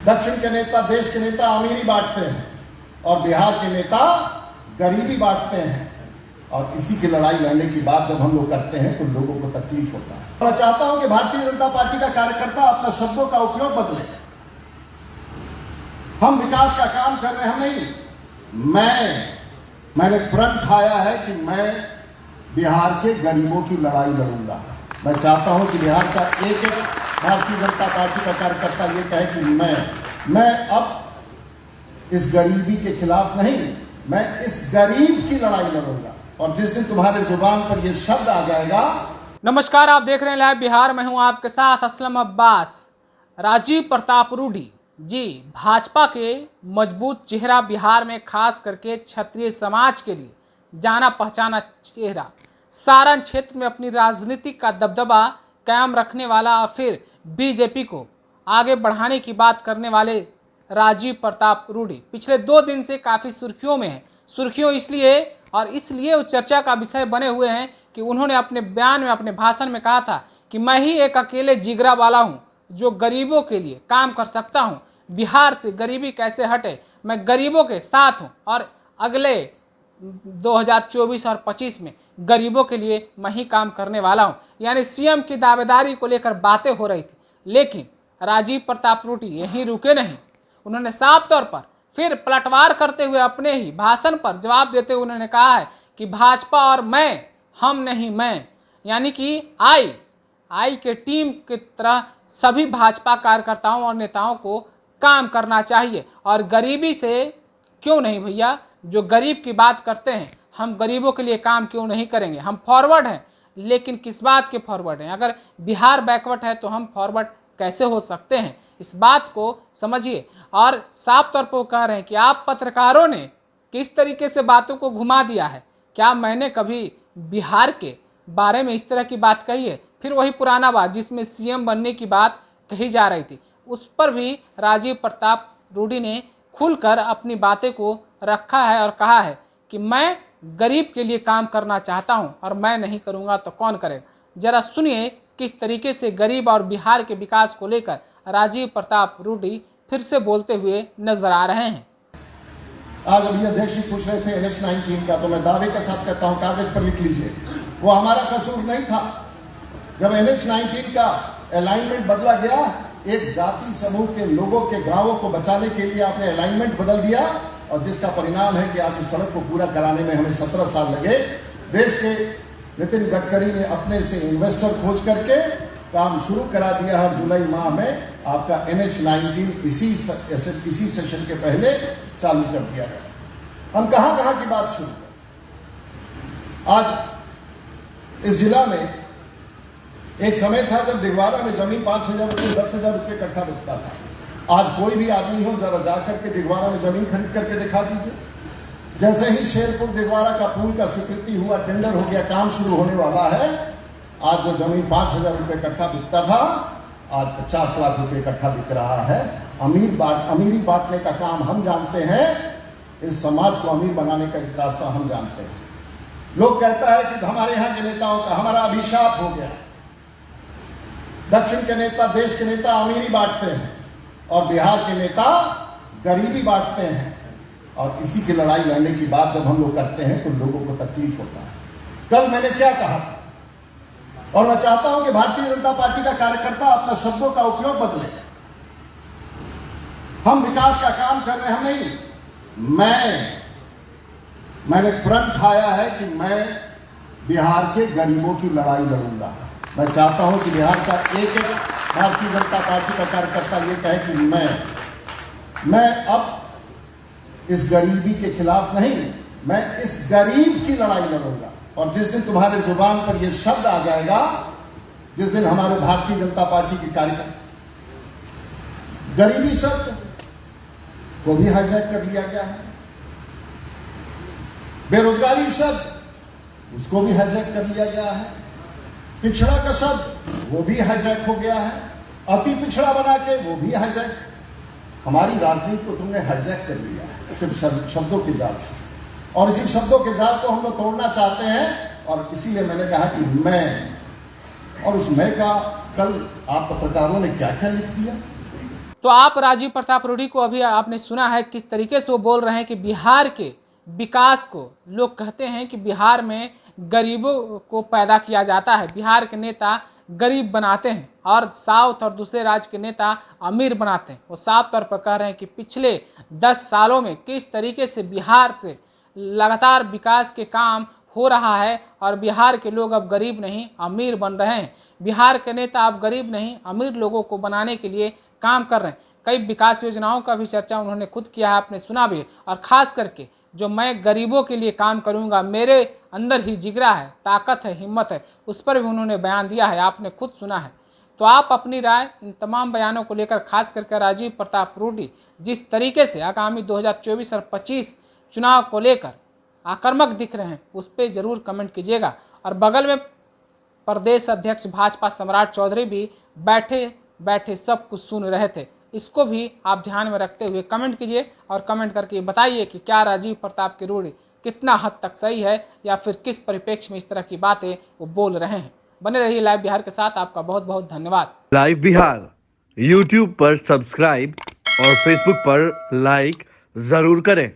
दक्षिण के नेता, देश के नेता अमीरी बांटते हैं और बिहार के नेता गरीबी बांटते हैं। और इसी की लड़ाई लड़ने की बात जब हम लोग करते हैं तो लोगों को तकलीफ होता है। मैं चाहता हूं कि भारतीय जनता पार्टी का कार्यकर्ता अपने शब्दों का उपयोग बदले। हम विकास का काम कर रहे हैं, हम नहीं। मैंने प्रण खाया है कि मैं बिहार के गरीबों की लड़ाई लड़ूंगा। मैं चाहता हूं कि बिहार का एक एक भारतीय जनता पार्टी का कार्यकर्ता ये कहे कि मैं अब इस गरीबी के खिलाफ नहीं, मैं इस गरीब की लड़ाई लड़ूंगा। और जिस दिन तुम्हारे जुबान पर ये शब्द आ जाएगा। नमस्कार, आप देख रहे हैं लाइव बिहार। मैं हूं आपके साथ असलम अब्बास। राजीव प्रताप रूडी जी भाजपा के मजबूत चेहरा, बिहार में खास करके क्षत्रिय समाज के लिए जाना पहचाना चेहरा, सारण क्षेत्र में अपनी राजनीतिक का दबदबा कायम रखने वाला और फिर बीजेपी को आगे बढ़ाने की बात करने वाले राजीव प्रताप रूडी पिछले 2 दिन से काफ़ी सुर्खियों में है। सुर्खियों इसलिए उस चर्चा का विषय बने हुए हैं कि उन्होंने अपने बयान में, अपने भाषण में कहा था कि मैं ही एक अकेले जिगरा वाला हूं जो गरीबों के लिए काम कर सकता हूं। बिहार से गरीबी कैसे हटे, मैं गरीबों के साथ हूं और अगले 2024 और 25 में गरीबों के लिए मैं ही काम करने वाला हूं। यानी सीएम की दावेदारी को लेकर बातें हो रही थी, लेकिन राजीव प्रताप रूडी यहीं रुके नहीं। उन्होंने साफ तौर पर फिर पलटवार करते हुए अपने ही भाषण पर जवाब देते हुए उन्होंने कहा है कि भाजपा और मैं, हम नहीं मैं, यानी कि आई के टीम की तरह सभी भाजपा कार्यकर्ताओं और नेताओं को काम करना चाहिए। और गरीबी से क्यों नहीं भैया, जो गरीब की बात करते हैं, हम गरीबों के लिए काम क्यों नहीं करेंगे। हम फॉरवर्ड हैं, लेकिन किस बात के फॉरवर्ड हैं? अगर बिहार बैकवर्ड है तो हम फॉरवर्ड कैसे हो सकते हैं? इस बात को समझिए। और साफ तौर पर कह रहे हैं कि आप पत्रकारों ने किस तरीके से बातों को घुमा दिया है। क्या मैंने कभी बिहार के बारे में इस तरह की बात कही है? फिर वही पुराना बात जिसमें सीएम बनने की बात कही जा रही थी, उस पर भी राजीव प्रताप रूडी ने खुलकर अपनी बातें को रखा है और कहा है कि मैं गरीब के लिए काम करना चाहता हूं और मैं नहीं करूंगा तो कौन करेगा। जरा सुनिए किस तरीके से गरीब और बिहार के विकास को लेकर राजीव प्रताप रूडी फिर से बोलते हुए नजर आ रहे हैं। आज अभी अध्यक्ष जी पूछ रहे थे NH-19 का, तो मैं दावे के साथ कहता हूं, कागज पर लिख लीजिए, वो हमारा कसूर नहीं था। जब NH-19 का अलाइनमेंट बदला गया, एक जाति समूह के लोगों के गांवों को बचाने के लिए आपने अलाइनमेंट बदल दिया, और जिसका परिणाम है कि आज उस सड़क को पूरा कराने में हमें 17 साल लगे। देश के नितिन गडकरी ने अपने से इन्वेस्टर खोज करके काम शुरू करा दिया है। जुलाई माह में आपका NH-19 इसी सेशन के पहले चालू कर दिया गया। हम कहां की बात शुरू करें। आज इस जिला में एक समय था जब दिगवारा में जमीन 5,000 रुपये 10,000 रुपये कट्ठा बिकता था। आज कोई भी आदमी हो, जरा जाकर के दिगवारा में जमीन खरीद करके दिखा दीजिए। जैसे ही शेरपुर दिगवारा का पुल का स्वीकृति हुआ, टेंडर हो गया, काम शुरू होने वाला है, आज जो जमीन 5,000 रुपये कट्ठा बिकता था, आज 50 लाख रुपये कट्ठा बिक रहा है। अमीरी बांटने का काम हम जानते हैं, इस समाज को अमीर बनाने का एक रास्ता हम जानते हैं। लोग कहता है कि हमारे यहाँ के नेताओं का हमारा अभिशाप हो गया। दक्षिण के नेता, देश के नेता अमीरी बांटते हैं और बिहार के नेता गरीबी बांटते हैं। और इसी की लड़ाई लड़ने की बात जब हम लोग करते हैं तो लोगों को तकलीफ होता है। कल मैंने क्या कहा था, और मैं चाहता हूं कि भारतीय जनता पार्टी का कार्यकर्ता अपने शब्दों का उपयोग बदले। हम विकास का काम कर रहे हैं, हम नहीं। मैंने प्रण खाया है कि मैं बिहार के गरीबों की लड़ाई लड़ूंगा। मैं चाहता हूं कि बिहार का एक एक भारतीय जनता पार्टी का कार्यकर्ता ये कहे कि मैं अब इस गरीबी के खिलाफ नहीं, मैं इस गरीब की लड़ाई लड़ूंगा। और जिस दिन तुम्हारे जुबान पर यह शब्द आ जाएगा, जिस दिन हमारे भारतीय जनता पार्टी की कार्यकर्ता, गरीबी शब्द को भी हाईजैक कर लिया गया है, बेरोजगारी शब्द उसको भी हाईजैक कर लिया गया है, पिछड़ा का शब्द वो भी हाईजैक हो गया है, अति पिछड़ा बना के वो भी हाईजैक। हमारी राजनीति को तुमने हाईजैक कर लिया है सिर्फ शब्दों के जाल से, और इसी शब्दों के जाल को हम लोग तोड़ना चाहते हैं। और इसीलिए मैंने कहा कि मैं, और उस मैं का कल आप पत्रकारों ने क्या क्या लिख दिया। तो आप राजीव प्रताप रूढ़ी को अभी आपने सुना है किस तरीके से वो बोल रहे हैं कि बिहार के विकास को लोग कहते हैं कि बिहार में गरीबों को पैदा किया जाता है, बिहार के नेता गरीब बनाते हैं और साउथ और दूसरे राज्य के नेता अमीर बनाते हैं। वो साफ तौर पर कह रहे हैं कि पिछले 10 सालों में किस तरीके से बिहार से लगातार विकास के काम हो रहा है और बिहार के लोग अब गरीब नहीं अमीर बन रहे हैं। बिहार के नेता अब गरीब नहीं अमीर लोगों को बनाने के लिए काम कर रहे हैं। कई विकास योजनाओं का भी चर्चा उन्होंने खुद किया है, आपने सुना भी, और खास करके जो मैं गरीबों के लिए काम करूंगा, मेरे अंदर ही जिगरा है, ताकत है, हिम्मत है, उस पर भी उन्होंने बयान दिया है, आपने खुद सुना है। तो आप अपनी राय इन तमाम बयानों को लेकर, खास करके राजीव प्रताप रूढ़ी जिस तरीके से आगामी 2024 और 25 चुनाव को लेकर आक्रामक दिख रहे हैं, उस पर जरूर कमेंट कीजिएगा। और बगल में प्रदेश अध्यक्ष भाजपा सम्राट चौधरी भी बैठे बैठे सब कुछ सुन रहे थे, इसको भी आप ध्यान में रखते हुए कमेंट कीजिए और कमेंट करके बताइए कि क्या राजीव प्रताप की रूढ़ी कितना हद तक सही है या फिर किस परिप्रेक्ष्य में इस तरह की बातें वो बोल रहे हैं। बने रहिए लाइव बिहार के साथ। आपका बहुत बहुत धन्यवाद। लाइव बिहार यूट्यूब पर सब्सक्राइब और फेसबुक पर लाइक जरूर करें।